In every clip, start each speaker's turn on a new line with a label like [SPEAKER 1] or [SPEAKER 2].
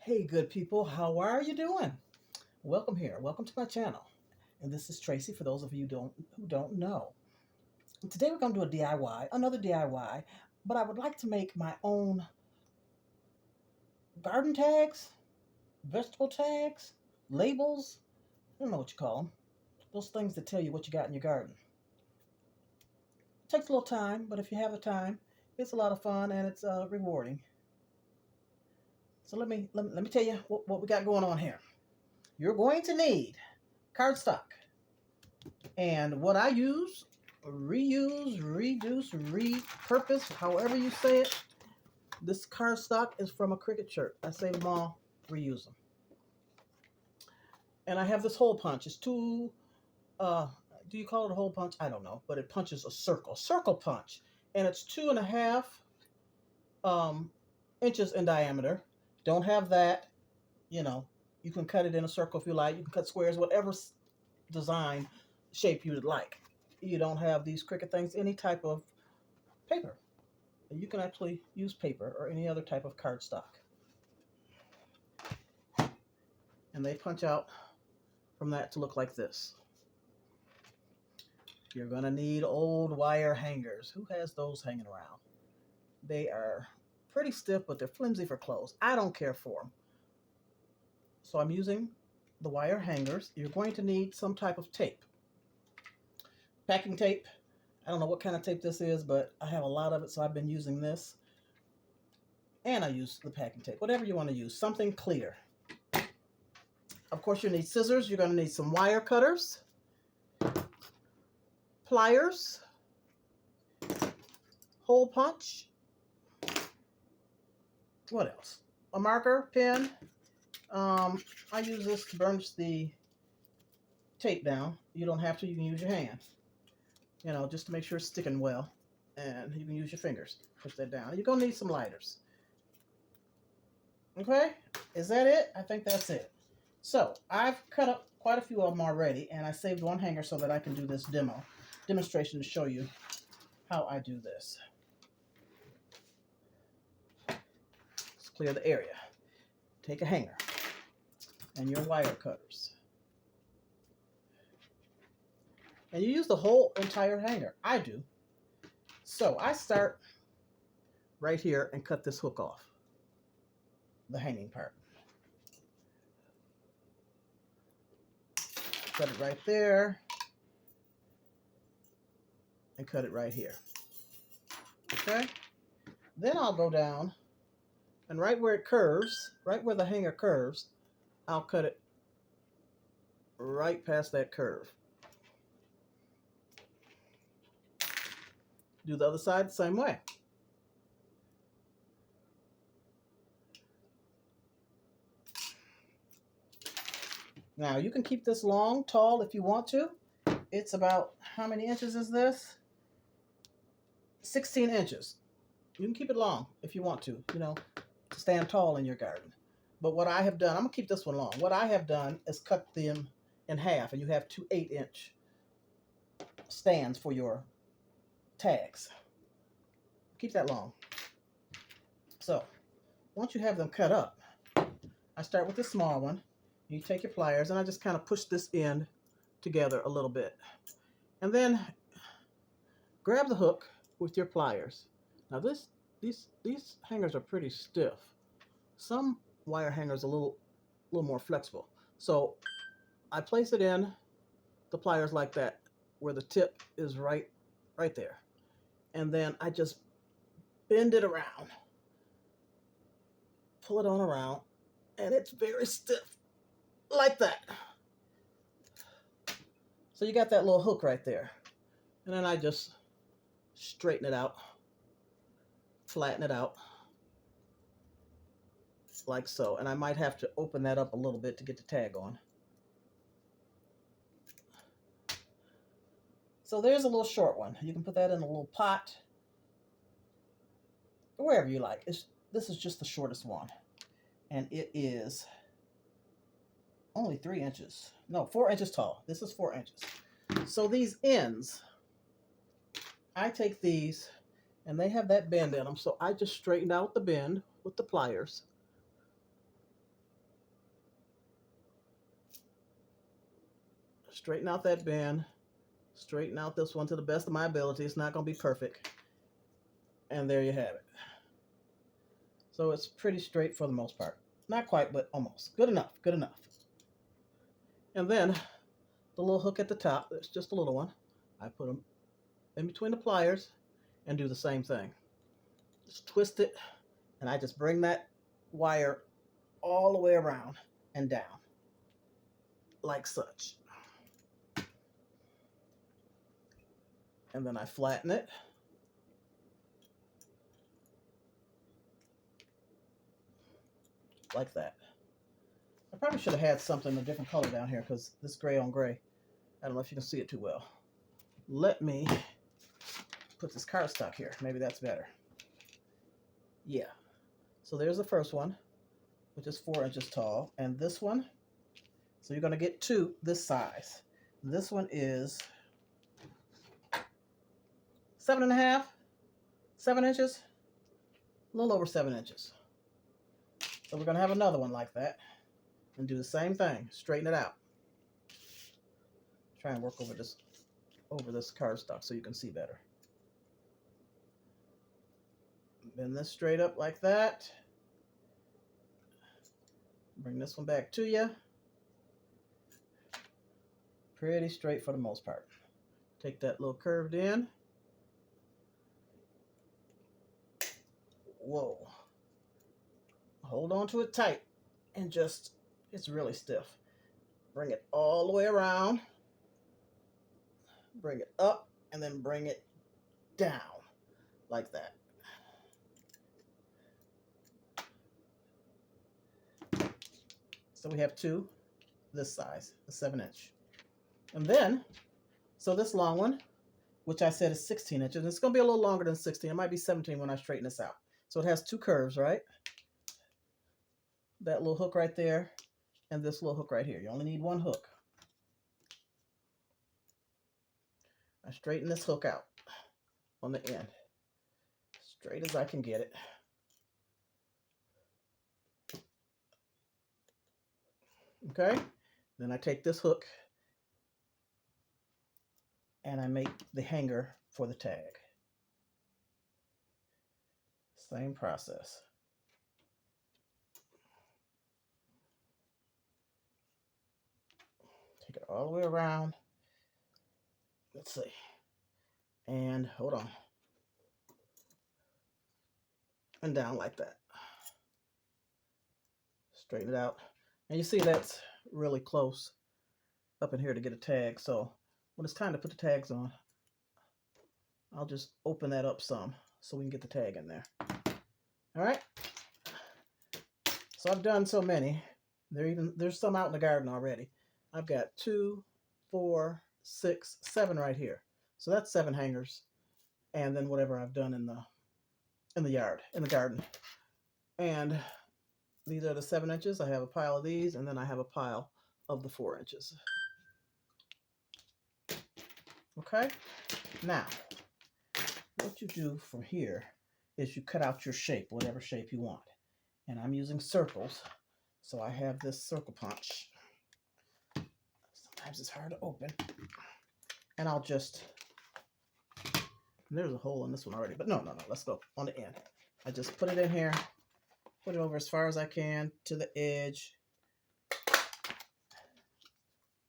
[SPEAKER 1] Hey, good people, how are you doing? Welcome here. Welcome to my channel. And this is Tracy for those of you who don't know. Today we're going to do a DIY, another DIY, but I would like to make my own garden tags, vegetable tags, labels. I don't know what you call them. Those things that tell you what you got in your garden. It takes a little time, but if you have the time, it's a lot of fun and it's rewarding. So let me tell you what we got going on here. You're going to need cardstock. And what I use, reuse, reduce, repurpose, however you say it, this cardstock is from a Cricut shirt. I save them all, reuse them. And I have this hole punch. It's two, uh, do you call it a hole punch? I don't know, but it punches a circle punch. And it's 2.5 um, inches in diameter. Don't have that, you know, you can cut it in a circle if you like. You can cut squares, whatever design shape you would like. You don't have these Cricut things, any type of paper. You can actually use paper or any other type of cardstock. And they punch out from that to look like this. You're going to need old wire hangers. Who has those hanging around? They are pretty stiff, but they're flimsy for clothes. I don't care for them. So I'm using the wire hangers. You're going to need some type of tape. Packing tape. I don't know what kind of tape this is, but I have a lot of it, so I've been using this. And I use the packing tape. Whatever you want to use. Something clear. Of course, you need scissors. You're going to need some wire cutters, pliers, hole punch. What else? A marker, pen. I use this to burnish the tape down. You don't have to. You can use your hand. You know, just to make sure it's sticking well. And you can use your fingers. Push that down. You're going to need some lighters. Okay? Is that it? I think that's it. So I've cut up quite a few of them already, and I saved one hanger so that I can do this demonstration to show you how I do this. Let's clear the area. Take a hanger and your wire cutters. And you use the whole entire hanger. I do. So I start right here and cut this hook off, the hanging part. Cut it right there and cut it right here. Okay? Then I'll go down and right where it curves, right where the hanger curves, I'll cut it right past that curve. Do the other side the same way. Now you can keep this long, tall if you want to. It's about, how many inches is this? 16 inches. You can keep it long if you want to, you know, to stand tall in your garden. But what I have done, I'm going to keep this one long. What I have done is cut them in half, and you have two 8-inch stands for your tags. Keep that long. So once you have them cut up, I start with the small one. You take your pliers, and I just kind of push this end together a little bit. And then grab the hook with your pliers. Now these hangers are pretty stiff. Some wire hangers are a little more flexible. So I place it in the pliers like that, where the tip is right there. And then I just bend it around, pull it on around, and it's very stiff, like that. So you got that little hook right there. And then I just straighten it out, flatten it out, like so. And I might have to open that up a little bit to get the tag on. So there's a little short one. You can put that in a little pot, wherever you like. This is just the shortest one. And it is only 3 inches. No, 4 inches tall. This is 4 inches. So these ends, I take these, and they have that bend in them. So I just straightened out the bend with the pliers. straighten out that bend, straighten out this one to the best of my ability. It's not going to be perfect. And there you have it. So it's pretty straight for the most part. Not quite, but almost. Good enough, good enough. And then the little hook at the top, it's just a little one. I put them in between the pliers and do the same thing. Just twist it, and I just bring that wire all the way around and down, like such. And then I flatten it. Like that. I probably should have had something a different color down here because this gray on gray, I don't know if you can see it too well. Let me put this cardstock here. Maybe that's better. Yeah. So there's the first one, which is 4 inches tall. And this one, so you're going to get two this size. This one is 7.5, 7 inches, a little over 7 inches. So we're going to have another one like that and do the same thing. Straighten it out. Try and work over this cardstock so you can see better. Bend this straight up like that. Bring this one back to you. Pretty straight for the most part. Take that little curved in. Whoa. Hold on to it tight and just, it's really stiff. Bring it all the way around. Bring it up and then bring it down like that. So we have two this size, the 7 inch. And then, so this long one, which I said is 16 inches, it's going to be a little longer than 16. It might be 17 when I straighten this out. So it has two curves, right? That little hook right there and this little hook right here. You only need one hook. I straighten this hook out on the end, straight as I can get it. Okay, then I take this hook and I make the hanger for the tag. Same process. Take it all the way around. Let's see. And hold on. And down like that. Straighten it out. And you see that's really close up in here to get a tag. So when it's time to put the tags on, I'll just open that up some so we can get the tag in there. All right. So I've done so many. There's some out in the garden already. I've got 2, 4, 6, 7 right here. So that's 7 hangers. And then whatever I've done in the yard, in the garden. And these are the 7 inches. I have a pile of these, and then I have a pile of the 4 inches. Okay? Now, what you do from here is you cut out your shape, whatever shape you want. And I'm using circles, so I have this circle punch. Sometimes it's hard to open. And I'll just, there's a hole in this one already, but no, let's go on the end. I just put it in here, put it over as far as I can to the edge.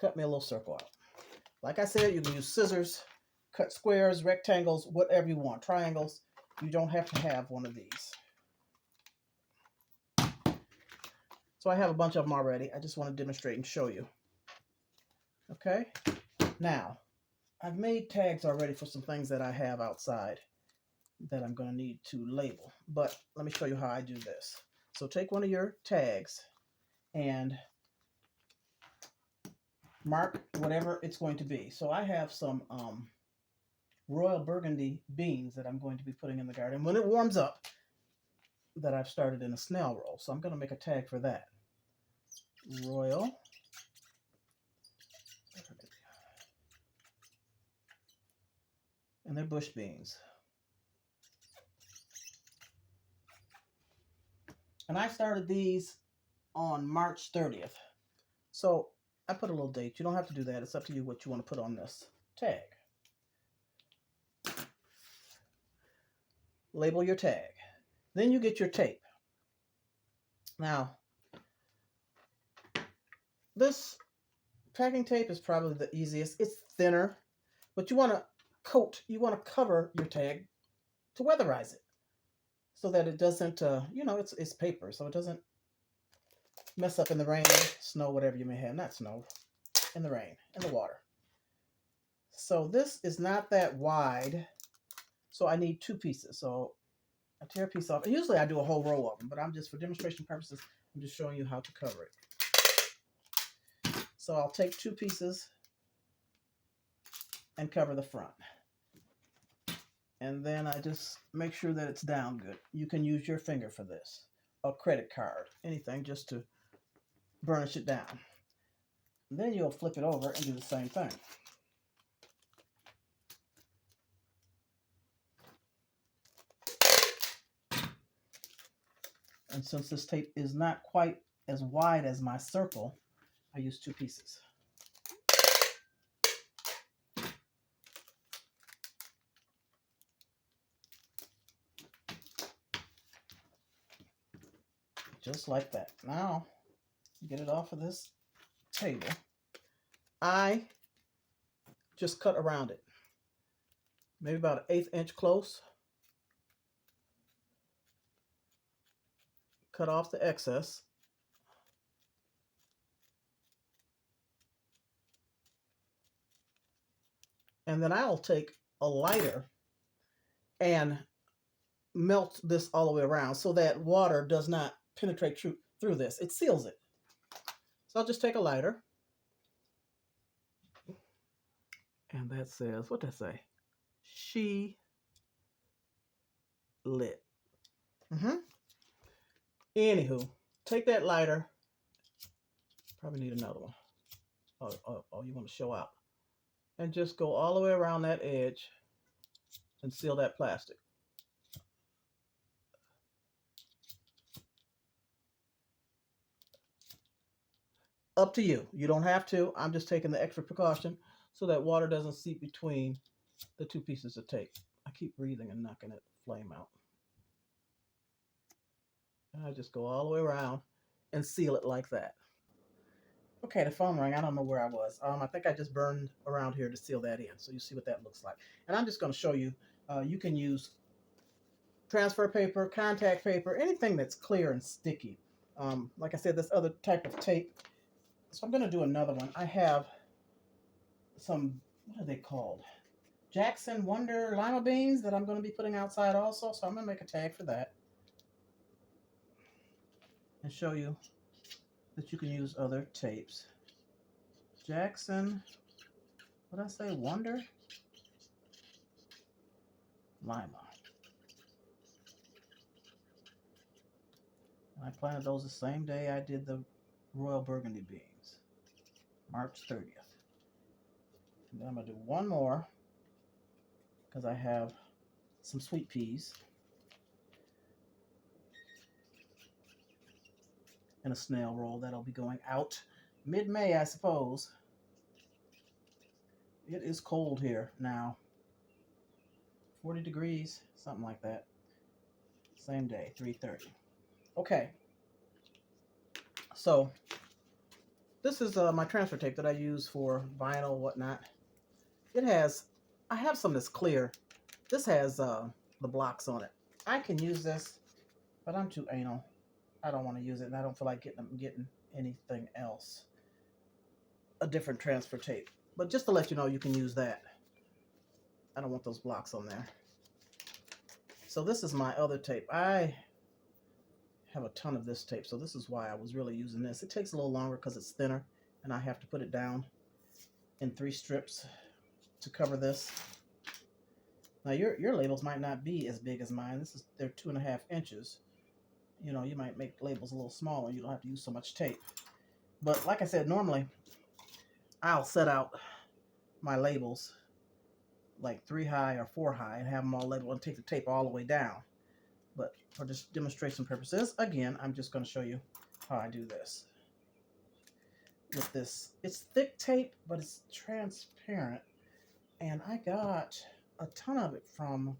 [SPEAKER 1] Cut me a little circle out. Like I said, you can use scissors, cut squares, rectangles, whatever you want, triangles. You don't have to have one of these. So I have a bunch of them already. I just want to demonstrate and show you. Okay, now I've made tags already for some things that I have outside that I'm going to need to label. But let me show you how I do this. So take one of your tags and mark whatever it's going to be. So I have some Royal Burgundy beans that I'm going to be putting in the garden. When it warms up, that I've started in a snail roll. So I'm going to make a tag for that. Royal. And they're bush beans. And I started these on March 30th. So I put a little date. You don't have to do that. It's up to you what you want to put on this tag. Label your tag. Then you get your tape. Now, this packing tape is probably the easiest. It's thinner, but you want to cover your tag to weatherize it so that it doesn't, it's paper, so it doesn't mess up in the rain, snow, whatever you may have. Not snow, in the rain, in the water. So this is not that wide, so I need 2 pieces. So I tear a piece off. And usually I do a whole row of them, but I'm just, for demonstration purposes, I'm just showing you how to cover it. So I'll take 2 pieces and cover the front. And then I just make sure that it's down good. You can use your finger for this, a credit card, anything just to burnish it down. And then you'll flip it over and do the same thing. And since this tape is not quite as wide as my circle, I use 2 pieces. Just like that. Now, get it off of this table. I just cut around it. Maybe about an 1/8 inch close. Cut off the excess. And then I'll take a lighter and melt this all the way around so that water does not penetrate through this. It seals it. So I'll just take a lighter. And that says, what does that say? She lit. Anywho, take that lighter. Probably need another one. Oh, you want to show out. And just go all the way around that edge and seal that plastic. Up to you. You don't have to. I'm just taking the extra precaution so that water doesn't seep between the 2 pieces of tape. I keep breathing and knocking that flame out. And I just go all the way around and seal it like that. Okay, the phone rang. I don't know where I was. I think I just burned around here to seal that in. So you see what that looks like. And I'm just going to show you. You can use transfer paper, contact paper, anything that's clear and sticky. Like I said, this other type of tape. So I'm going to do another one. I have some, what are they called? Jackson Wonder lima beans that I'm going to be putting outside also. So I'm going to make a tag for that. And show you that you can use other tapes. Jackson, what did I say? Wonder lima. And I planted those the same day I did the Royal Burgundy beans, March 30th. And then I'm going to do one more because I have some sweet peas and a snail roll that'll be going out mid-May, I suppose. It is cold here now. 40 degrees, something like that. Same day, 3:30. Okay. So this is my transfer tape that I use for vinyl, whatnot. It has, I have some that's clear. This has the blocks on it. I can use this, but I'm too anal. I don't want to use it, and I don't feel like getting anything else. A different transfer tape. But just to let you know, you can use that. I don't want those blocks on there. So this is my other tape. I have a ton of this tape, so this is why I was really using this. It takes a little longer because it's thinner, and I have to put it down in 3 strips to cover this. Now your labels might not be as big as mine. They're 2.5 inches. You know, you might make labels a little smaller. You don't have to use so much tape. But like I said, normally I'll set out my labels like 3 high or 4 high and have them all labeled and take the tape all the way down. But for just demonstration purposes, again, I'm just going to show you how I do this. with this. It's thick tape, but it's transparent. And I got a ton of it from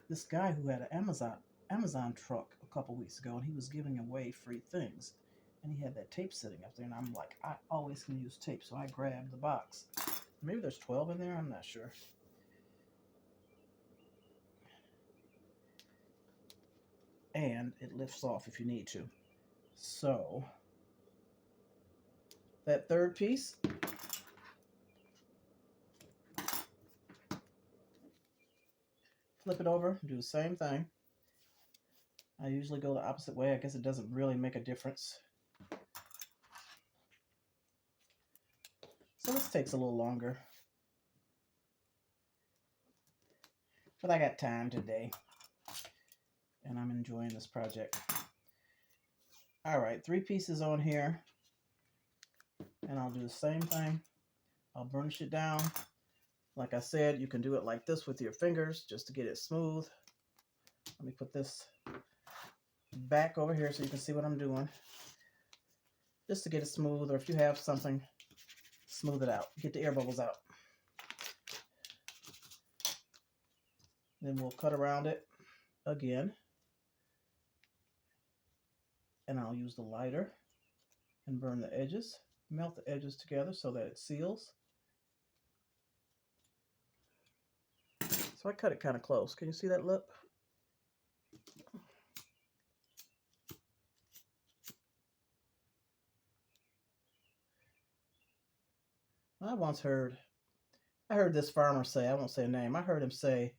[SPEAKER 1] this guy who had an Amazon truck a couple weeks ago, and he was giving away free things. And he had that tape sitting up there, and I'm like, I always can use tape, so I grabbed the box. Maybe there's 12 in there, I'm not sure. And it lifts off if you need to. So that third piece, flip it over, do the same thing. I usually go the opposite way. I guess it doesn't really make a difference. So this takes a little longer. But I got time today. And I'm enjoying this project. All right, 3 pieces on here. And I'll do the same thing. I'll burnish it down. Like I said, you can do it like this with your fingers just to get it smooth. Let me put this back over here so you can see what I'm doing. Just to get it smooth, or if you have something, smooth it out. Get the air bubbles out. Then we'll cut around it again. And I'll use the lighter and burn the edges. Melt the edges together so that it seals. So I cut it kind of close. Can you see that lip? I heard this farmer say, I won't say a name, I heard him say,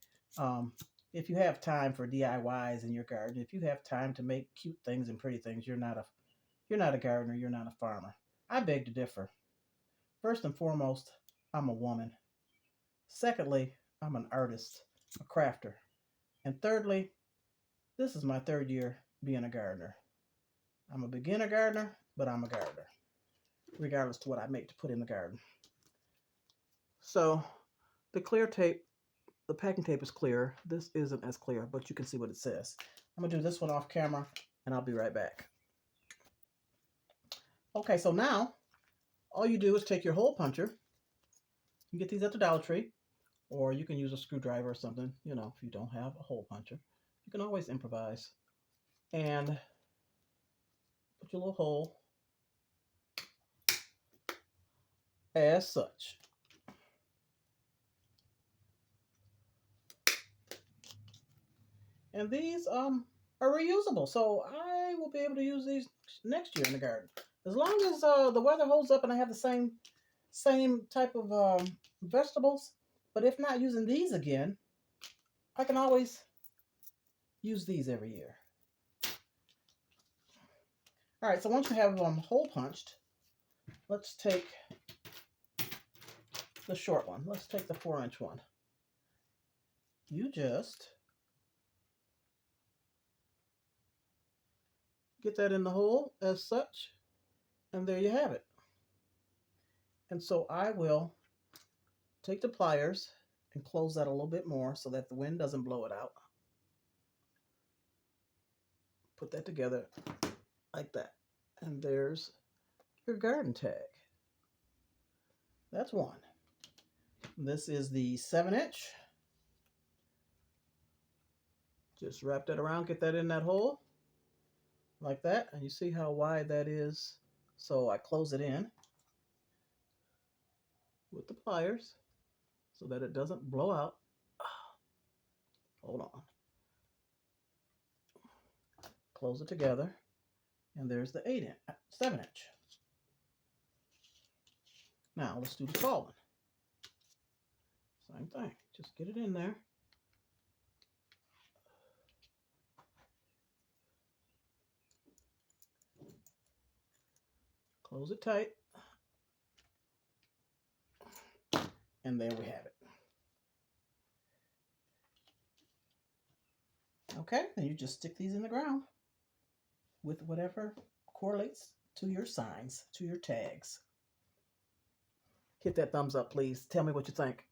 [SPEAKER 1] if you have time for DIYs in your garden, if you have time to make cute things and pretty things, you're not a gardener, you're not a farmer. I beg to differ. First and foremost, I'm a woman. Secondly, I'm an artist, a crafter. And thirdly, this is my 3rd year being a gardener. I'm a beginner gardener, but I'm a gardener, regardless to what I make to put in the garden. So the clear tape, the packing tape is clear. This isn't as clear, but you can see what it says. I'm going to do this one off camera, and I'll be right back. Okay, so now all you do is take your hole puncher. You get these at the Dollar Tree, or you can use a screwdriver or something, you know, if you don't have a hole puncher. You can always improvise. And put your little hole as such. And these are reusable, so I will be able to use these next year in the garden. As long as the weather holds up and I have the same type of vegetables. But if not using these again, I can always use these every year. All right, so once you have hole punched, let's take the short one. Let's take the 4-inch one. You just get that in the hole as such, and there you have it. And so I will take the pliers and close that a little bit more so that the wind doesn't blow it out. Put that together like that. And there's your garden tag. That's one. This is the 7-inch. Just wrap that around, get that in that hole like that. And you see how wide that is. So I close it in with the pliers so that it doesn't blow out. Hold on. Close it together. And there's the 7-inch. Now let's do the tall one. Same thing. Just get it in there. Close it tight. And there we have it. Okay, then you just stick these in the ground with whatever correlates to your signs, to your tags. Hit that thumbs up, please. Tell me what you think.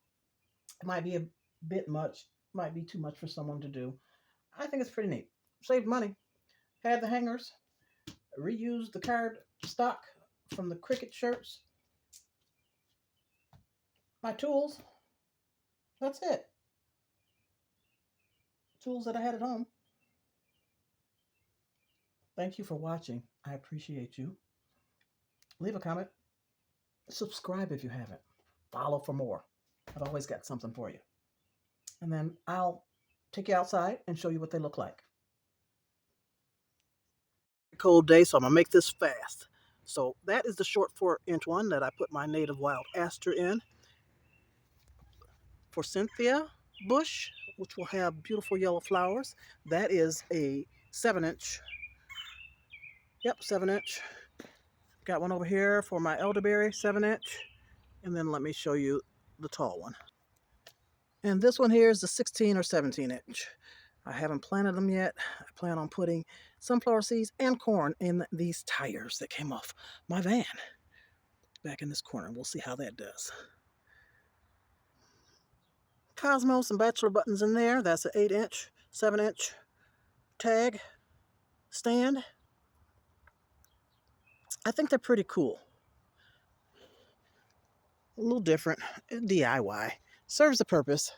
[SPEAKER 1] It might be a bit much, might be too much for someone to do. I think it's pretty neat. Saved money. Had the hangers, reused the card stock from the Cricut shirts. My tools. That's it. Tools that I had at home. Thank you for watching. I appreciate you. Leave a comment. Subscribe if you haven't. Follow for more. I've always got something for you. And then I'll take you outside and show you what they look like. Cold day, so I'm gonna make this fast. So that is the short 4-inch one that I put my native wild aster in. For Cynthia bush, which will have beautiful yellow flowers, that is a 7-inch. Yep, 7-inch. Got one over here for my elderberry, 7-inch. And then let me show you the tall one. And this one here is the 16 or 17-inch. I haven't planted them yet. I plan on putting sunflower seeds and corn in these tires that came off my van back in this corner. We'll see how that does. Cosmos and bachelor buttons in there. That's an 8-inch, 7-inch tag stand. I think they're pretty cool. A little different. DIY. Serves the purpose.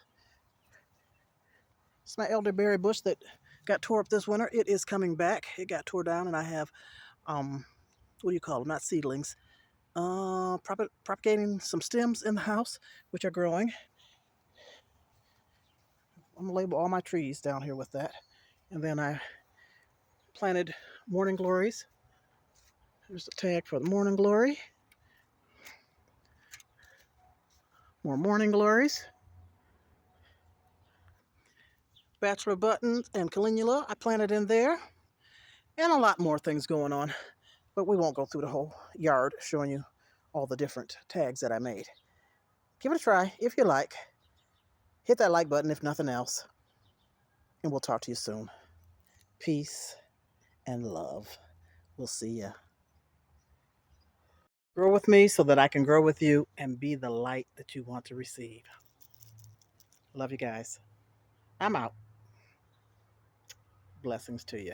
[SPEAKER 1] It's my elderberry bush that got tore up this winter. It is coming back. It got tore down, and I have, what do you call them? Not seedlings. Propagating some stems in the house, which are growing. I'm going to label all my trees down here with that. And then I planted morning glories. There's the tag for the morning glory. More morning glories. Bachelor buttons and calendula I planted in there. And a lot more things going on. But we won't go through the whole yard showing you all the different tags that I made. Give it a try if you like. Hit that like button if nothing else. And we'll talk to you soon. Peace and love. We'll see ya. Grow with me so that I can grow with you and be the light that you want to receive. Love you guys. I'm out. Blessings to you.